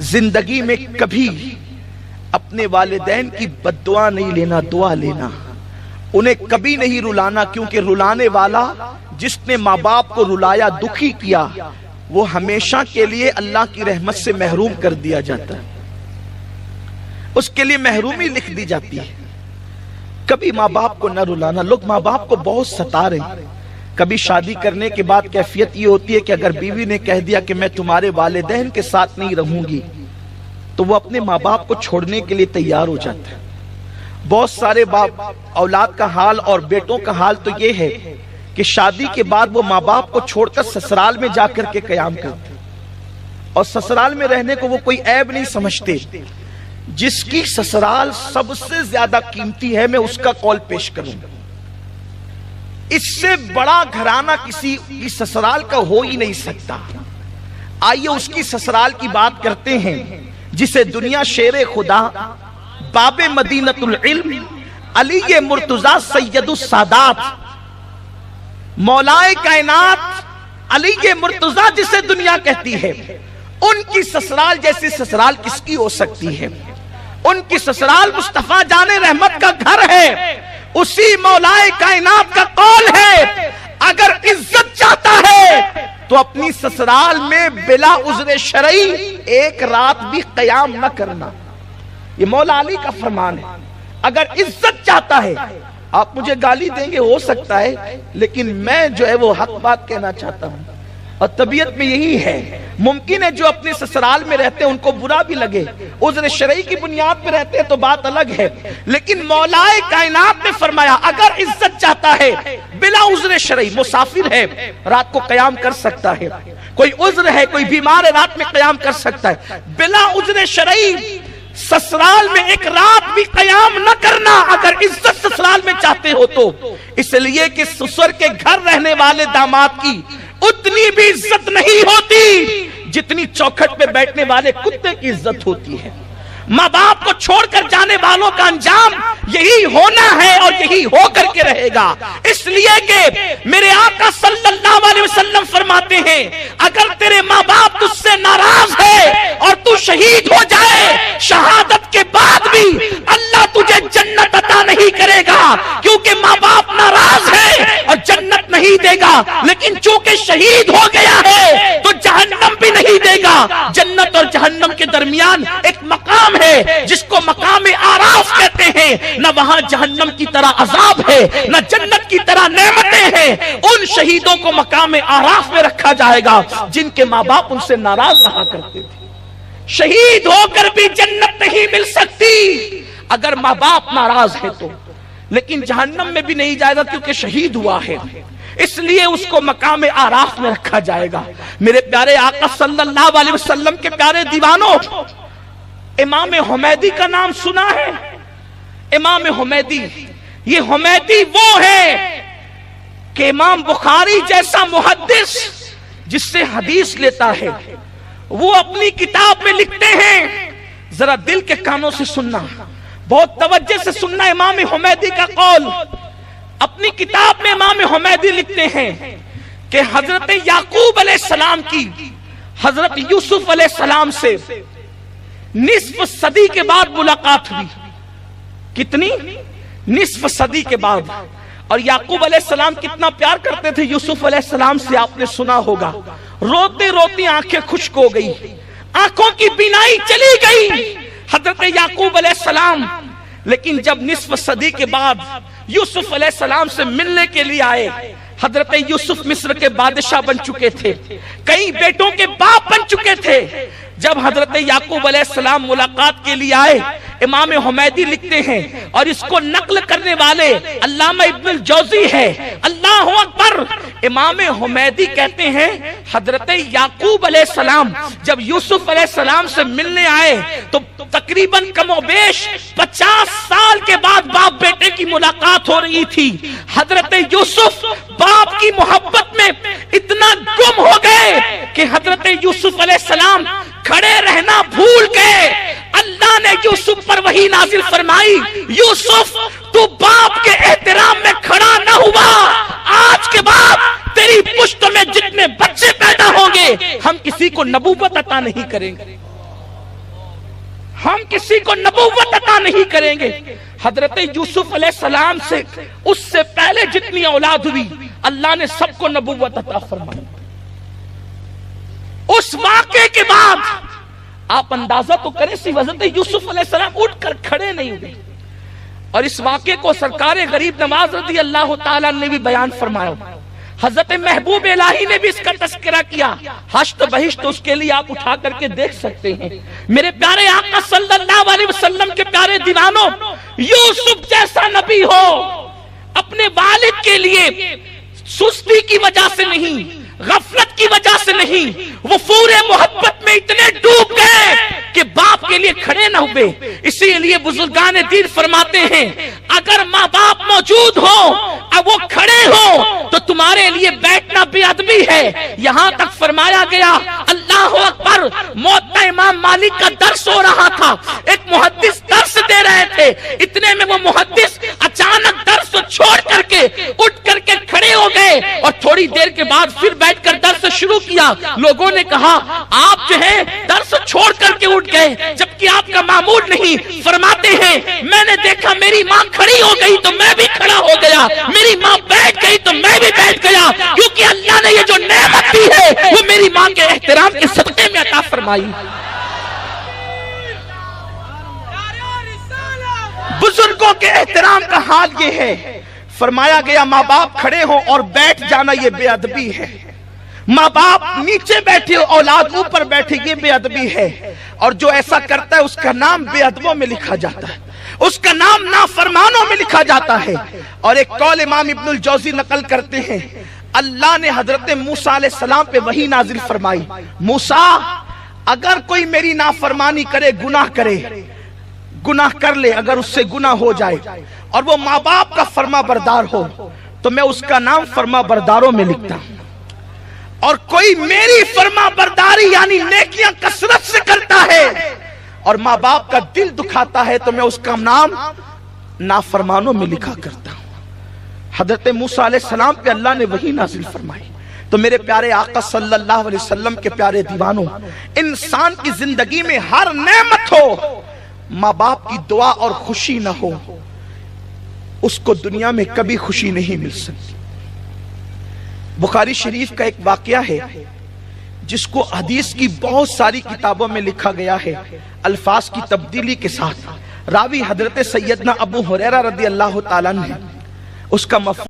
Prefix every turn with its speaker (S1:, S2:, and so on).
S1: زندگی میں کبھی اپنے والدین کی بد دعا نہیں لینا، دعا لینا. انہیں کبھی نہیں رلانا، کیونکہ رلانے والا جس نے ماں باپ کو رلایا، دکھی کیا، وہ ہمیشہ کے لیے اللہ کی رحمت سے محروم کر دیا جاتا ہے، اس کے لیے محرومی لکھ دی جاتی ہے. کبھی ماں باپ کو نہ رلانا. لوگ ماں باپ کو بہت ستا رہے ہیں. کبھی شادی کرنے کے بعد کیفیت یہ ہوتی ہے کہ اگر بیوی نے کہہ دیا کہ میں تمہارے والدین کے ساتھ نہیں رہوں گی، تو وہ اپنے ماں باپ کو چھوڑنے کے لیے تیار ہو جاتا ہے. بہت سارے باپ اولاد کا حال اور بیٹوں کا حال تو یہ ہے کہ شادی کے بعد وہ ماں باپ کو چھوڑ کر سسرال میں جا کر کے قیام کرتے، اور سسرال میں رہنے کو وہ کوئی عیب نہیں سمجھتے. جس کی سسرال سب سے زیادہ قیمتی ہے، میں اس کا قول پیش کروں. اس سے بڑا گھرانہ کسی کی سسرال کا ہو ہی نہیں سکتا. آئیے اس کی سسرال کی بات کرتے ہیں جسے دنیا شیر خدا، باب مدینۃ العلم، علی مرتضی سید السادات، مولائے کائنات علی مرتضی جسے دنیا کہتی ہے، ان کی سسرال جیسی سسرال کس کی ہو سکتی ہے؟ ان کی سسرال مصطفیٰ جان رحمت کا گھر ہے. اسی مولائے کائنات کا قول ہے اگر عزت چاہتا ہے تو اپنی سسرال میں بلا عذر شرعی ایک رات بھی قیام نہ کرنا. یہ مولا علی کا فرمان ہے. اگر عزت چاہتا ہے، آپ مجھے گالی دیں گے ہو سکتا ہے، لیکن میں جو ہے وہ حق بات کہنا چاہتا ہوں، اور طبیعت میں یہی ہے. ممکن ہے جو اپنے سسرال میں رہتے ہیں ان کو برا بھی لگے، عذر شرعی کی بنیاد پہ رہتے ہیں تو بات الگ ہے، لیکن مولائے کائنات نے فرمایا اگر عزت چاہتا ہے بلا عذر شرعی، مسافر ہے رات کو قیام کر سکتا ہے، کوئی عذر ہے، کوئی بیمار ہے رات میں قیام کر سکتا ہے، بلا عذر شرعی سسرال میں ایک رات بھی قیام نہ کرنا اگر عزت سسرال میں چاہتے ہو تو. اس لیے کہ سسر کے گھر رہنے والے داماد کی اتنی بھی عزت نہیں ہوتی جتنی چوکھٹ پہ بیٹھنے والے کتے کی عزت ہوتی ہے. ماں باپ کو چھوڑ کر جانے والوں کا انجام یہی ہونا ہے اور یہی ہو کر کے رہے گا. اس لیے کہ میرے آقا صلی اللہ علیہ وسلم فرماتے ہیں اگر تیرے ماں باپ تجھ سے ناراض ہے اور تو شہید ہو جائے، شہادت کے بعد بھی اللہ تجھے جنت عطا نہیں کرے گا، کیونکہ ماں باپ ناراض ہے اور جنت نہیں دے گا. لیکن چونکہ شہید ہو گیا ہے تو جہنم بھی نہیں دے گا. جنت اور جہنم کے درمیان ایک مقام ہے جس کو مقام آراف کہتے ہیں. نہ وہاں جہنم کی طرح عذاب ہے، نہ جنت کی طرح نعمتیں ہیں. ان شہیدوں کو مقام آراف میں رکھا جائے گا جن کے ماں باپ ان سے ناراض رہا کرتے تھے. شہید ہو کر بھی جنت نہیں مل سکتی اگر ماں باپ ناراض ہے تو، لیکن جہنم میں بھی نہیں جائے گا کیونکہ شہید ہوا ہے. اس لیے اس کو مقام آراف میں رکھا جائے گا. میرے پیارے آقا صلی اللہ علیہ وسلم کے پیارے دیوانوں، امام حمیدی کا نام سنا ہے؟ امام حمیدی، یہ حمیدی وہ ہے کہ امام بخاری جیسا محدث جس سے حدیث لیتا ہے، وہ اپنی کتاب میں لکھتے ہیں، ذرا دل کے کانوں سے سننا، بہت توجہ سے سننا امام حمیدی کا قول. اپنی کتاب میں امام حمیدی لکھتے ہیں کہ حضرت یعقوب علیہ السلام کی حضرت یوسف علیہ السلام سے نصف صدی کے بعد ملاقات ہوئی. کتنی؟ نصف صدی کے بعد. اور یعقوب علیہ السلام کتنا پیار کرتے تھے یوسف علیہ السلام سے، آپ نے سنا ہوگا. روتے روتی آنکھیں خشک ہو گئی، آنکھوں کی بینائی چلی گئی حضرت یعقوب علیہ السلام. لیکن جب نصف صدی کے بعد یوسف علیہ السلام سے ملنے کے لیے آئے، حضرت یوسف مصر کے بادشاہ بن چکے تھے، کئی بیٹوں کے باپ بن چکے تھے. جب حضرت یعقوب علیہ السلام ملاقات کے لیے آئے، امام حمیدی لکھتے ہیں اور اس کو نقل کرنے والے علامہ ابن الجوزی ہے. اللہ اکبر. امام حمیدی کہتے ہیں حضرت یعقوب علیہ السلام جب یوسف علیہ السلام سے ملنے آئے تو تقریباً کم و بیش 50 سال کے بعد باپ بیٹے کی ملاقات ہو رہی تھی. حضرت یوسف باپ کی محبت میں اتنا گم ہو گئے کہ حضرت یوسف علیہ السلام کھڑے رہنا بھول گئے. اللہ نے یوسف پر وحی نازل فرمائی، یوسف تو باپ کے احترام میں کھڑا نہ ہوا، آج کے بعد تیری پشت میں جتنے بچے پیدا ہوں گے ہم کسی کو نبوت عطا نہیں کریں گے. ہم کسی کو نبوت عطا نہیں کریں گے۔ حضرت یوسف علیہ السلام سے اس سے پہلے جتنی اولاد ہوئی اللہ نے سب کو نبوت عطا فرمائی۔ اس واقعے کے بعد آپ اندازہ تو کریں سی حضرت یوسف علیہ السلام اٹھ کر کھڑے نہیں ہوئے، اور اس واقعے کو سرکار غریب نواز رضی اللہ تعالیٰ نے بھی بیان فرمایا۔ حضرت محبوب الہی نے بھی اس کا تذکرہ کیا۔ حشت بہشت اس کے لیے آپ اٹھا کر کے دیکھ سکتے ہیں۔ میرے پیارے آقا صلی اللہ علیہ وسلم کے پیارے دیوانوں، یوسف جیسا نبی ہو اپنے والد کے لیے سستی کی وجہ سے نہیں، غفلت کی وجہ سے نہیں، وہ پورے محبت میں اتنے ڈوب گئے کہ باپ کے لیے کھڑے نہ ہوئے۔ اسی لیے بزرگان دین فرماتے ہیں اگر ماں باپ موجود ہو اب وہ کھڑے ہو تو تمہارے لیے بیٹھنا بے ادبی ہے۔ یہاں تک فرمایا گیا اللہ اکبر، موتا امام مالک کا درس ہو رہا تھا، ایک محدث درس دے رہے تھے، اتنے میں وہ محدث اچانک درس چھوڑ کر کے اٹھ کر کے کھڑے ہو گئے اور تھوڑی دیر کے بعد پھر بیٹھ کر درس شروع کیا۔ لوگوں نے کہا آپ جو ہے درس چھوڑ کر کے اٹھ گئے جبکہ آپ کا معمول نہیں۔ فرماتے ہیں میں نے دیکھا میری ماں کھڑی ہو گئی تو میں بھی کھڑا ہو گیا، میری ماں بیٹھ گئی تو میں بھی بیٹھ گیا، کیونکہ اللہ نے یہ جو نعمت دی ہے وہ میری ماں کے احترام کے صدقے میں عطا فرمائی۔ بزرگوں کے احترام کا حال یہ ہے، فرمایا گیا ماں باپ کھڑے ہوں اور بیٹھ جانا یہ بے ادبی ہے، ماں باپ نیچے بیٹھے اولاد اوپر بیٹھے یہ بے ادبی ہے، اور جو ایسا کرتا ہے اس کا نام بے ادبوں میں لکھا جاتا ہے، اس کا نام نافرمانوں میں لکھا جاتا ہے۔ اور ایک قول امام ابن الجوزی نقل کرتے ہیں اللہ نے حضرت موسیٰ علیہ السلام پہ وحی نازل فرمائی، موسیٰ اگر کوئی میری نافرمانی کرے، گناہ کر لے، اگر اس سے گناہ ہو جائے اور وہ ماں باپ کا فرما بردار ہو تو میں اس کا نام فرما برداروں میں لکھتا ہوں، اور کوئی میری فرما برداری یعنی نیکیاں کثرت سے کرتا ہے اور ماں باپ کا دل دکھاتا ہے تو میں اس کا نام نافرمانوں میں لکھا کرتا ہوں۔ حضرت موسیٰ علیہ السلام پہ اللہ نے وحی نازل فرمائی۔ تو میرے پیارے آقا صلی اللہ علیہ وسلم کے پیارے دیوانوں، انسان کی زندگی میں ہر نعمت ہو، ماں باپ کی دعا اور خوشی نہ ہو اس کو دنیا میں کبھی خوشی نہیں مل سکتی۔ بخاری شریف کا ایک واقعہ ہے جس کو حدیث کی بہت ساری کتابوں میں لکھا گیا ہے الفاظ کی تبدیلی کے ساتھ۔ راوی حضرت سیدنا ابو ہریرہ رضی اللہ تعالیٰ عنہ، اس کا مفہوم